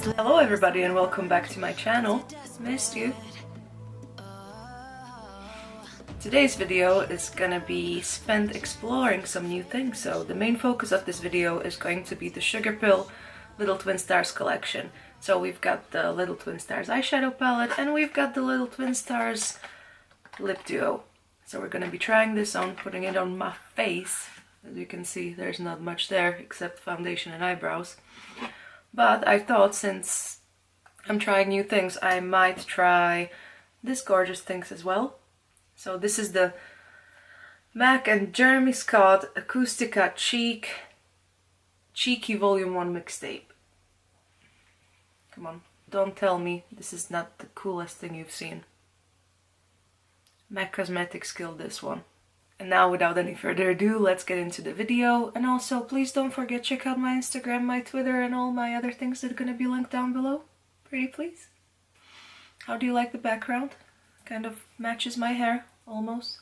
Hello everybody and welcome back to my channel. Missed you. Today's video is gonna be spent exploring some new things. So the main focus of this video is going to be the Sugarpill Little Twin Stars collection. So we've got the Little Twin Stars eyeshadow palette and we've got the Little Twin Stars lip duo. So we're gonna be trying this on, putting it on my face. As you can see, there's not much there except foundation and eyebrows. But I thought, since I'm trying new things, I might try this gorgeous things as well. So this is the MACxJeremy Scott Acoustica Cheeky Volume 1 mixtape. Come on, don't tell me this is not the coolest thing you've seen. MAC Cosmetics killed this one. And now, without any further ado, let's get into the video. And also, please don't forget, check out my Instagram, my Twitter, and all my other things that are gonna be linked down below. Pretty please. How do you like the background? Kind of matches my hair, almost.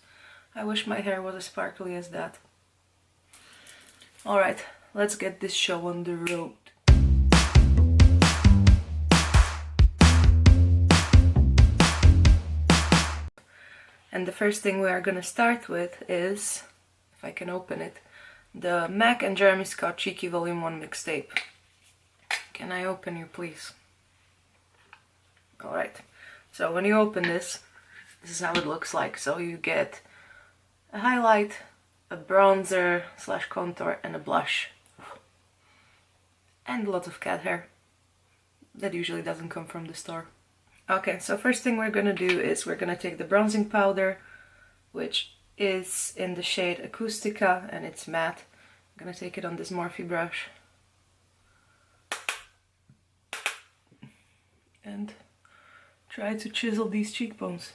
I wish my hair was as sparkly as that. Alright, let's get this show on the road. And the first thing we are going to start with is, if I can open it, the MACxJeremy Scott Cheeky Volume 1 mixtape. Can I open you, please? Alright, so when you open this is how it looks like. So you get a highlight, a bronzer / contour, and a blush. And a lot of cat hair. That usually doesn't come from the store. Okay, so first thing we're gonna do is we're gonna take the bronzing powder, which is in the shade Acoustica, and it's matte. I'm gonna take it on this Morphe brush. And try to chisel these cheekbones.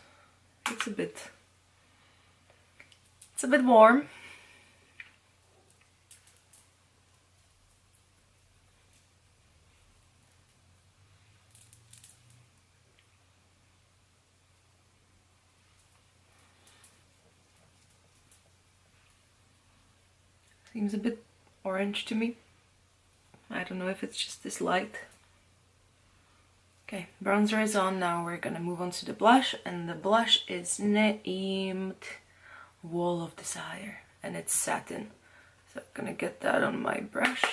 It's a bit warm. Seems a bit orange to me. I don't know if it's just this light. Okay, bronzer is on. Now we're gonna move on to the blush, and the blush is named Wall of Desire, and it's satin. So I'm gonna get that on my brush,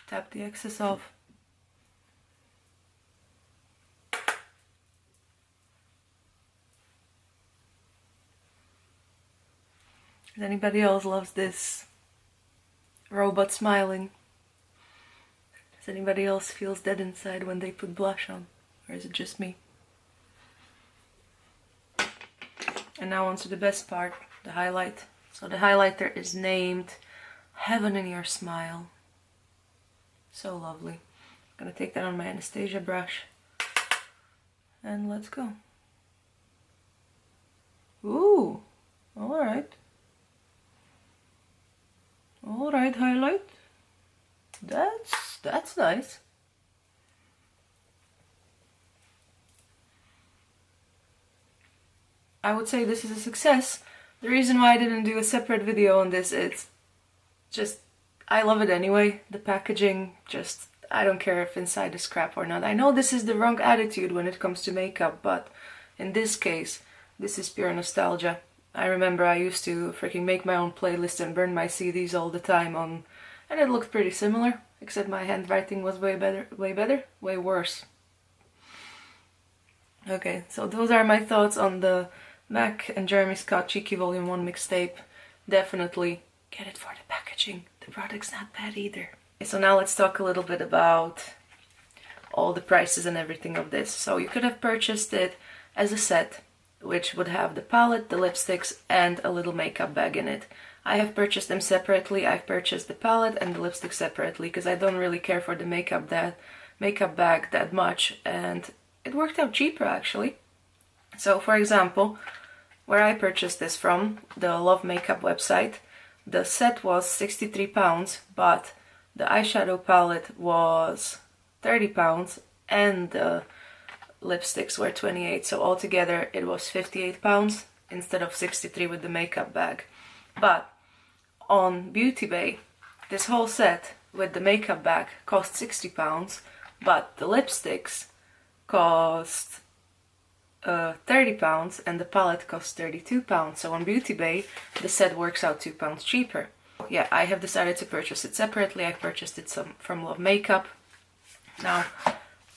tap the excess off. Does anybody else loves this robot smiling? Does anybody else feels dead inside when they put blush on? Or is it just me? And now on to the best part, the highlight. So the highlighter is named Heaven in Your Smile. So lovely. I'm gonna take that on my Anastasia brush. And let's go. Ooh, alright. Alright, highlight. That's nice. I would say this is a success. The reason why I didn't do a separate video on this is just, I love it anyway. The packaging, just, I don't care if inside is crap or not. I know this is the wrong attitude when it comes to makeup, but in this case, this is pure nostalgia. I remember I used to freaking make my own playlist and burn my CDs all the time on, and it looked pretty similar, except my handwriting was way worse. Okay, so those are my thoughts on the MACxJeremy Scott Cheeky Volume 1 mixtape. Definitely get it for the packaging. The product's not bad either. Okay, so now let's talk a little bit about all the prices and everything of this. So you could have purchased it as a set, which would have the palette, the lipsticks, and a little makeup bag in it. I have purchased them separately. I've purchased the palette and the lipstick separately because I don't really care for the makeup bag that much, and it worked out cheaper actually. So for example, where I purchased this from, the Love Makeup website, the set was £63, but the eyeshadow palette was £30 and the lipsticks were 28, so altogether it was £58 instead of 63 with the makeup bag. But on Beauty Bay, this whole set with the makeup bag cost £60, but the lipsticks cost £30 and the palette costs £32. So on Beauty Bay the set works out £2 cheaper. Yeah, I have decided to purchase it separately. I purchased it from Love Makeup. Now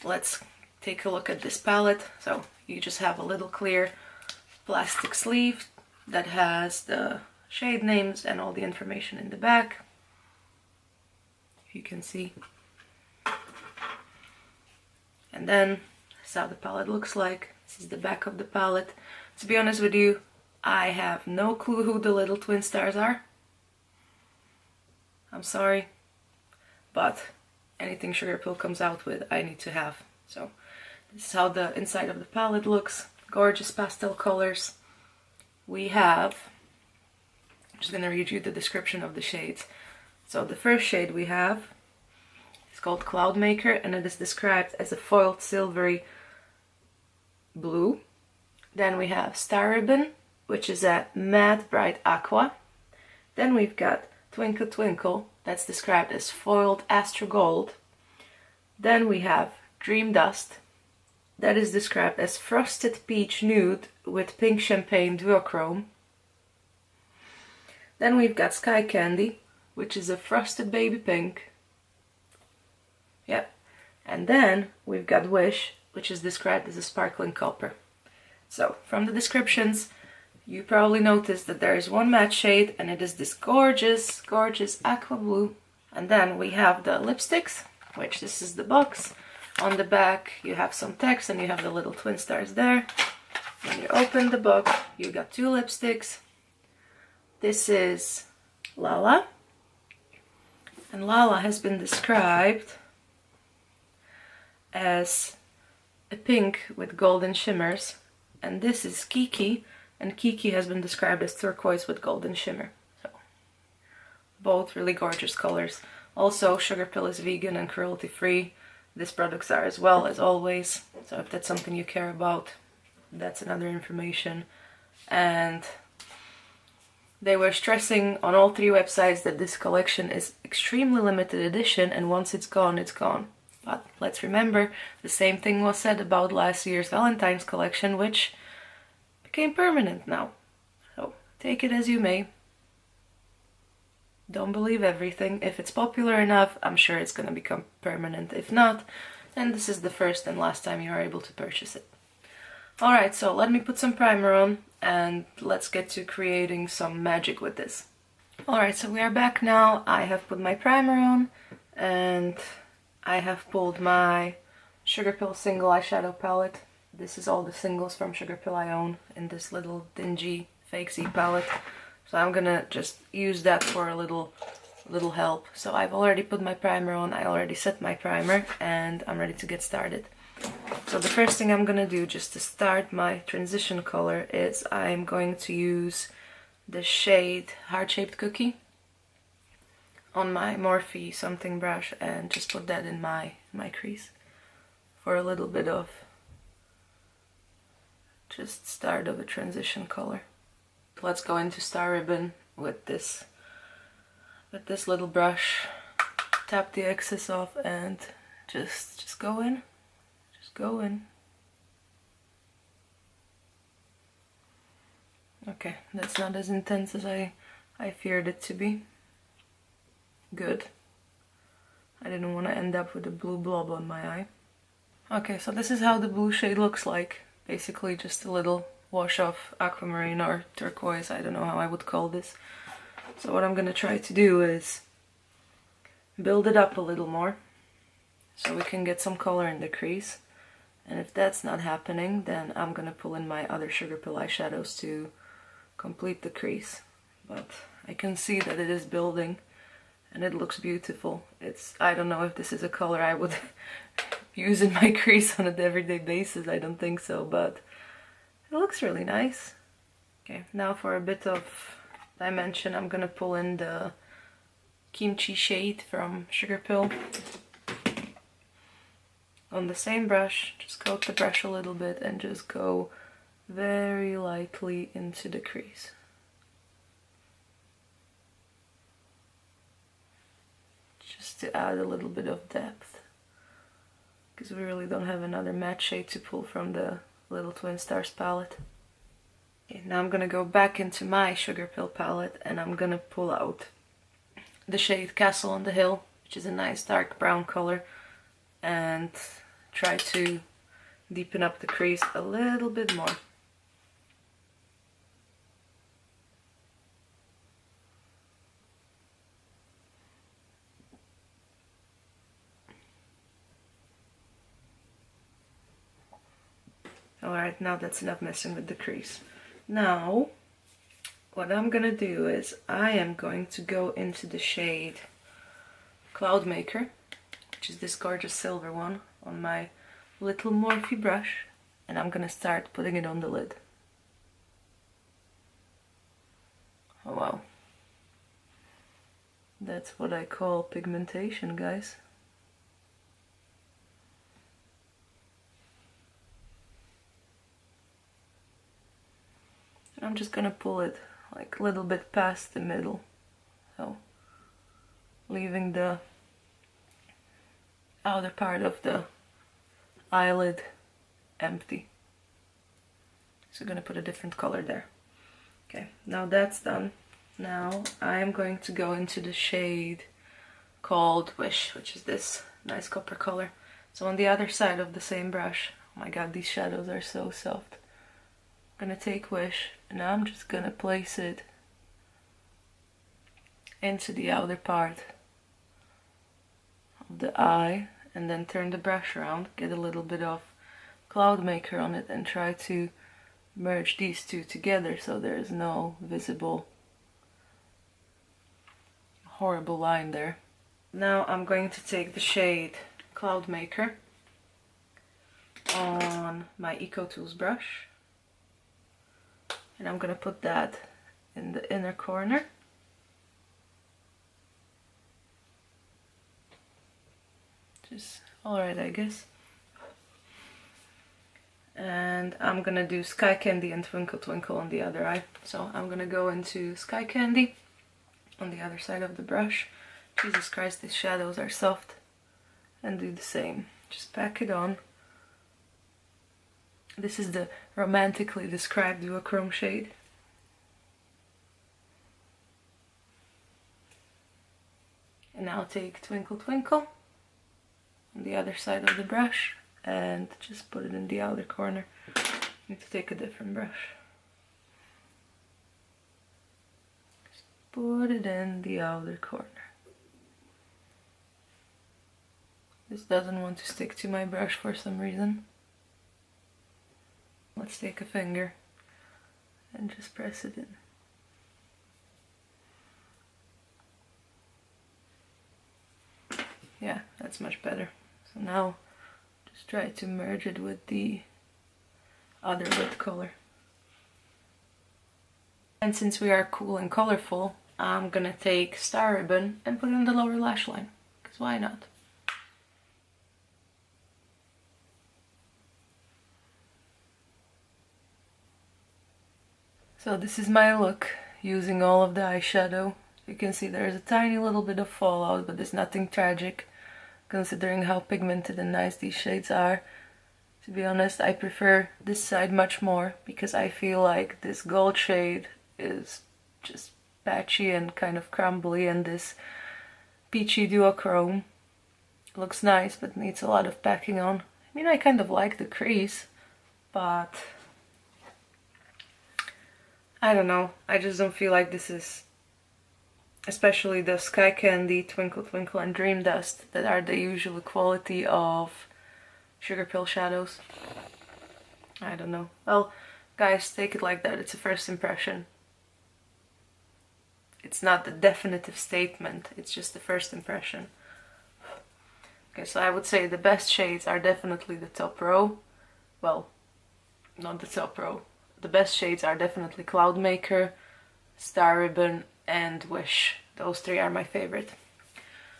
let's take a look at this palette. So you just have a little clear plastic sleeve that has the shade names and all the information in the back. You can see. And then this is how the palette looks like. This is the back of the palette. To be honest with you, I have no clue who the little twin stars are. I'm sorry, but anything Sugarpill comes out with, I need to have. So this is how the inside of the palette looks. Gorgeous pastel colors. We have, I'm just gonna read you the description of the shades. So the first shade we have is called Cloud Maker, and it is described as a foiled silvery blue. Then we have Star Ribbon, which is a matte bright aqua. Then we've got Twinkle Twinkle, that's described as foiled astro gold. Then we have Dream Dust, that is described as frosted peach nude with pink champagne duochrome. Then we've got Sky Candy, which is a frosted baby pink. Yep. And then we've got Wish, which is described as a sparkling copper. So from the descriptions, you probably noticed that there is one matte shade, and it is this gorgeous, gorgeous aqua blue. And then we have the lipsticks, which this is the box. On the back you have some text and you have the little twin stars there. When you open the box, you got two lipsticks. This is Lala. And Lala has been described as a pink with golden shimmers. And this is Kiki. And Kiki has been described as turquoise with golden shimmer. So, both really gorgeous colors. Also, Sugarpill is vegan and cruelty free. These products are as well, as always. So if that's something you care about, that's another information. And they were stressing on all three websites that this collection is extremely limited edition, and once it's gone, it's gone. But let's remember, the same thing was said about last year's Valentine's collection, which became permanent now. So take it as you may. Don't believe everything. If it's popular enough, I'm sure it's gonna become permanent. If not, then this is the first and last time you are able to purchase it. Alright, so let me put some primer on and let's get to creating some magic with this. Alright, so we are back now. I have put my primer on and I have pulled my Sugarpill single eyeshadow palette. This is all the singles from Sugarpill I own in this little dingy fake Z palette. So I'm gonna just use that for a little help. So I've already put my primer on, I already set my primer, and I'm ready to get started. So the first thing I'm gonna do just to start my transition color is I'm going to use the shade Heart Shaped Cookie on my Morphe something brush and just put that in my crease for a little bit of just start of a transition color. Let's go into Star Ribbon with this little brush. Tap the excess off and just go in. Just go in. Okay, that's not as intense as I feared it to be. Good. I didn't want to end up with a blue blob on my eye. Okay, so this is how the blue shade looks like. Basically just a little wash off aquamarine or turquoise, I don't know how I would call this. So what I'm gonna try to do is build it up a little more so we can get some color in the crease. And if that's not happening, then I'm gonna pull in my other Sugarpill eyeshadows to complete the crease. But I can see that it is building and it looks beautiful. I don't know if this is a color I would use in my crease on an everyday basis, I don't think so, but it looks really nice. Okay, now for a bit of dimension, I'm gonna pull in the Kimchi shade from Sugarpill. On the same brush, just coat the brush a little bit and just go very lightly into the crease. Just to add a little bit of depth. because we really don't have another matte shade to pull from the Little Twin Stars palette. Okay, now I'm gonna go back into my Sugarpill palette and I'm gonna pull out the shade Castle on the Hill, which is a nice dark brown color, and try to deepen up the crease a little bit more. Alright, now that's enough messing with the crease. Now, what I'm gonna do is I am going to go into the shade Cloudmaker, which is this gorgeous silver one, on my little Morphe brush, and I'm gonna start putting it on the lid. Oh wow. That's what I call pigmentation, guys. I'm just gonna pull it like a little bit past the middle, so leaving the outer part of the eyelid empty. So I'm gonna put a different color there. Okay, now that's done. Now I am going to go into the shade called Wish, which is this nice copper color. So on the other side of the same brush, oh my god, these shadows are so soft. I'm gonna take Wish and I'm just gonna place it into the outer part of the eye and then turn the brush around, get a little bit of Cloudmaker on it and try to merge these two together so there is no visible horrible line there. Now I'm going to take the shade Cloudmaker on my Eco Tools brush and I'm gonna put that in the inner corner. Just alright, I guess. And I'm gonna do Sky Candy and Twinkle Twinkle on the other eye. So I'm gonna go into Sky Candy on the other side of the brush. Jesus Christ, these shadows are soft. And do the same. Just pack it on. This is the romantically described duochrome shade. And now take Twinkle Twinkle on the other side of the brush and just put it in the outer corner. Need to take a different brush. Just put it in the outer corner. This doesn't want to stick to my brush for some reason. Let's take a finger and just press it in. Yeah, that's much better. So now just try to merge it with the other lid color. And since we are cool and colorful, I'm gonna take Star Ribbon and put it on the lower lash line, because why not? So this is my look using all of the eyeshadow. You can see there's a tiny little bit of fallout, but there's nothing tragic considering how pigmented and nice these shades are. To be honest, I prefer this side much more because I feel like this gold shade is just patchy and kind of crumbly, and this peachy duochrome looks nice but needs a lot of packing on. I mean, I kind of like the crease, but I don't know, I just don't feel like this is, especially the Sky Candy, Twinkle Twinkle and Dream Dust that are the usual quality of Sugarpill shadows. I don't know. Well, guys, take it like that, it's a first impression. It's not the definitive statement, it's just the first impression. Okay, so I would say the best shades are definitely the top row. Well, not the top row. The best shades are definitely Cloudmaker, Star Ribbon and Wish. Those three are my favorite.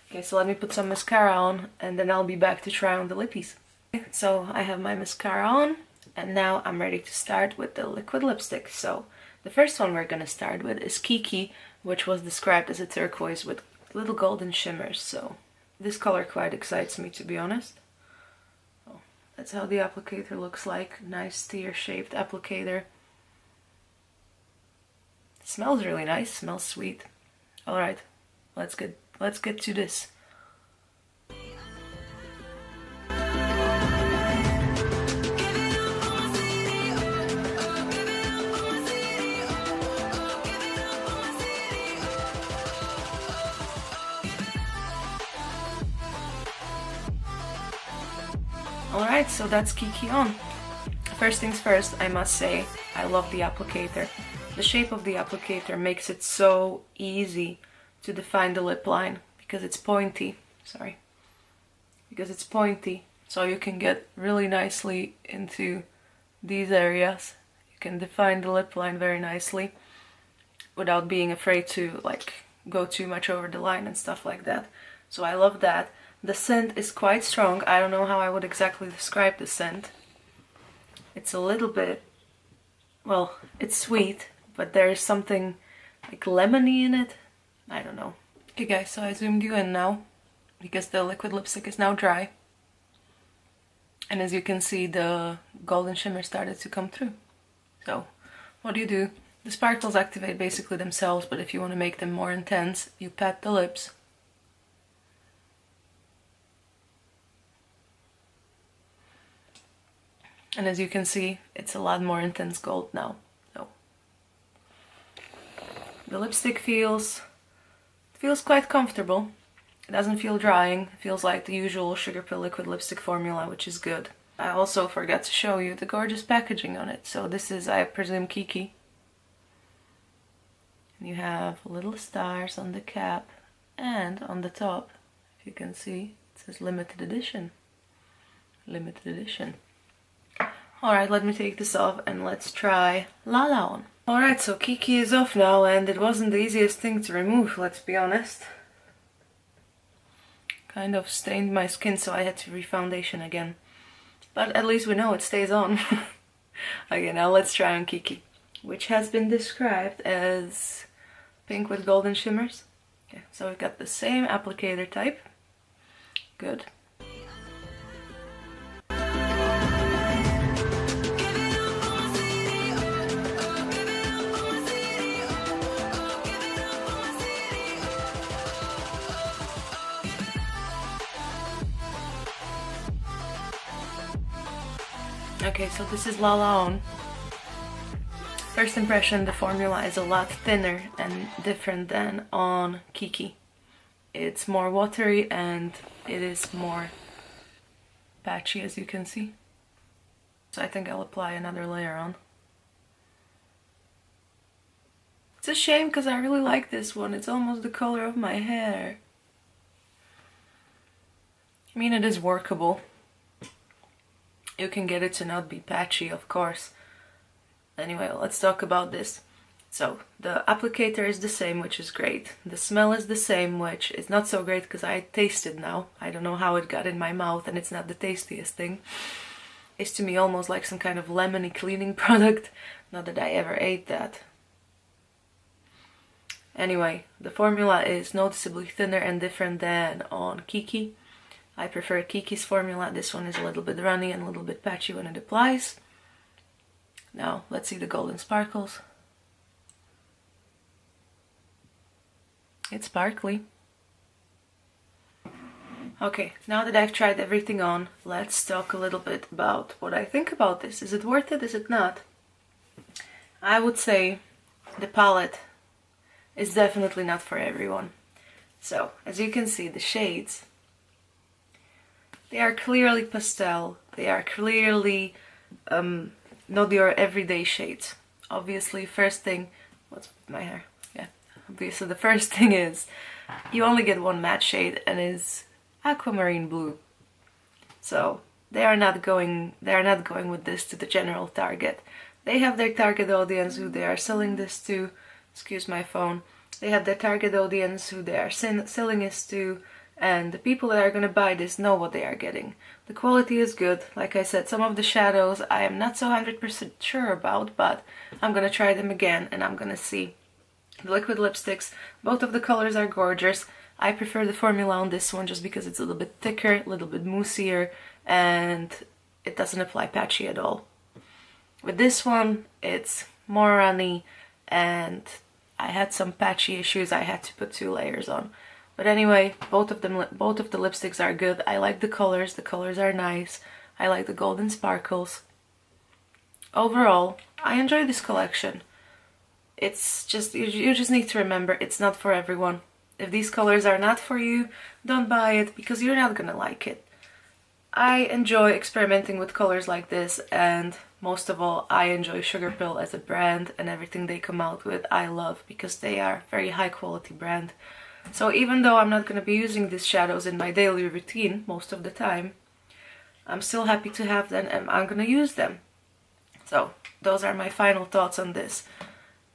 Okay, so let me put some mascara on and then I'll be back to try on the lippies. Okay, so I have my mascara on and now I'm ready to start with the liquid lipstick. So the first one we're gonna start with is Kiki, which was described as a turquoise with little golden shimmers. So this color quite excites me, to be honest. That's how the applicator looks like. Nice tear-shaped applicator. Smells really nice, smells sweet. Alright, let's get to this. Alright, so that's Kiki on. First things first, I must say, I love the applicator. The shape of the applicator makes it so easy to define the lip line because it's pointy. Sorry. Because it's pointy, so you can get really nicely into these areas. You can define the lip line very nicely without being afraid to like go too much over the line and stuff like that. So I love that. The scent is quite strong. I don't know how I would exactly describe the scent. It's a little bit, well, it's sweet, but there is something like lemony in it. I don't know. Okay guys, so I zoomed you in now because the liquid lipstick is now dry. And as you can see, the golden shimmer started to come through. So what do? The sparkles activate basically themselves, but if you want to make them more intense, you pat the lips. And as you can see, it's a lot more intense gold now. So the lipstick feels quite comfortable. It doesn't feel drying. It feels like the usual Sugarpill liquid lipstick formula, which is good. I also forgot to show you the gorgeous packaging on it. So this is, I presume, Kiki. And you have little stars on the cap and on the top. If you can see, it says limited edition. Limited edition. Alright, let me take this off and let's try Lala on. Alright, so Kiki is off now and it wasn't the easiest thing to remove, let's be honest. Kind of stained my skin, so I had to refoundation again. But at least we know it stays on. Okay, now let's try on Kiki, which has been described as pink with golden shimmers. Okay, so we've got the same applicator type. Good. Okay, so this is Lala on. First impression, the formula is a lot thinner and different than on Kiki. It's more watery and it is more patchy, as you can see. So I think I'll apply another layer on. It's a shame because I really like this one. It's almost the color of my hair. I mean, it is workable. You can get it to not be patchy, of course. Anyway, let's talk about this. So, the applicator is the same, which is great. The smell is the same, which is not so great because I tasted now. I don't know how it got in my mouth and it's not the tastiest thing. It's to me almost like some kind of lemony cleaning product. Not that I ever ate that. Anyway, the formula is noticeably thinner and different than on Kiki. I prefer Kiki's formula. This one is a little bit runny and a little bit patchy when it applies. Now, let's see the golden sparkles. It's sparkly. Okay, now that I've tried everything on, let's talk a little bit about what I think about this. Is it worth it? Is it not? I would say the palette is definitely not for everyone. So, as you can see, the shades, they are clearly pastel. They are clearly not your everyday shades. Obviously, first thing, what's with my hair? Yeah, obviously the first thing is you only get one matte shade and is aquamarine blue. So they are not going with this to the general target. They have their target audience who they are selling this to. Excuse my phone. They have their target audience who they are selling this to. And the people that are going to buy this know what they are getting. The quality is good. Like I said, some of the shadows I am not so 100% sure about, but I'm going to try them again and I'm going to see. The liquid lipsticks, both of the colors are gorgeous. I prefer the formula on this one just because it's a little bit thicker, a little bit moussier, and it doesn't apply patchy at all. With this one, it's more runny, and I had some patchy issues. I had to put 2 layers on. But anyway, both of the lipsticks are good. I like the colors. The colors are nice. I like the golden sparkles. Overall, I enjoy this collection. It's just, you just need to remember, it's not for everyone. If these colors are not for you, don't buy it, because you're not gonna like it. I enjoy experimenting with colors like this, and most of all, I enjoy Sugarpill as a brand, and everything they come out with I love, because they are a very high quality brand. So even though I'm not gonna be using these shadows in my daily routine most of the time, I'm still happy to have them, and I'm gonna use them. So those are my final thoughts on this.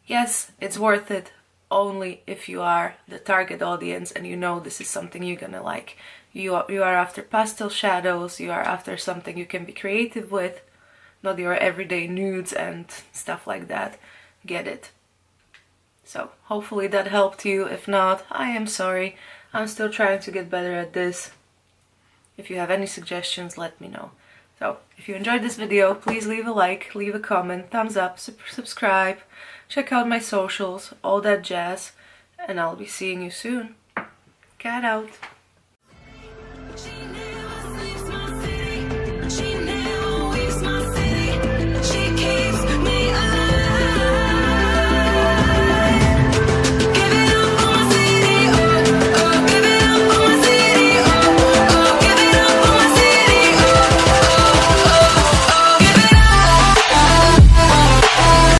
Yes, it's worth it only if you are the target audience and you know this is something you're gonna like. You are after pastel shadows, you are after something you can be creative with, not your everyday nudes and stuff like that. Get it. So hopefully that helped you. If not, I am sorry. I'm still trying to get better at this. If you have any suggestions, let me know. So, if you enjoyed this video, please leave a like, leave a comment, thumbs up, subscribe, check out my socials, all that jazz, and I'll be seeing you soon. Cat out!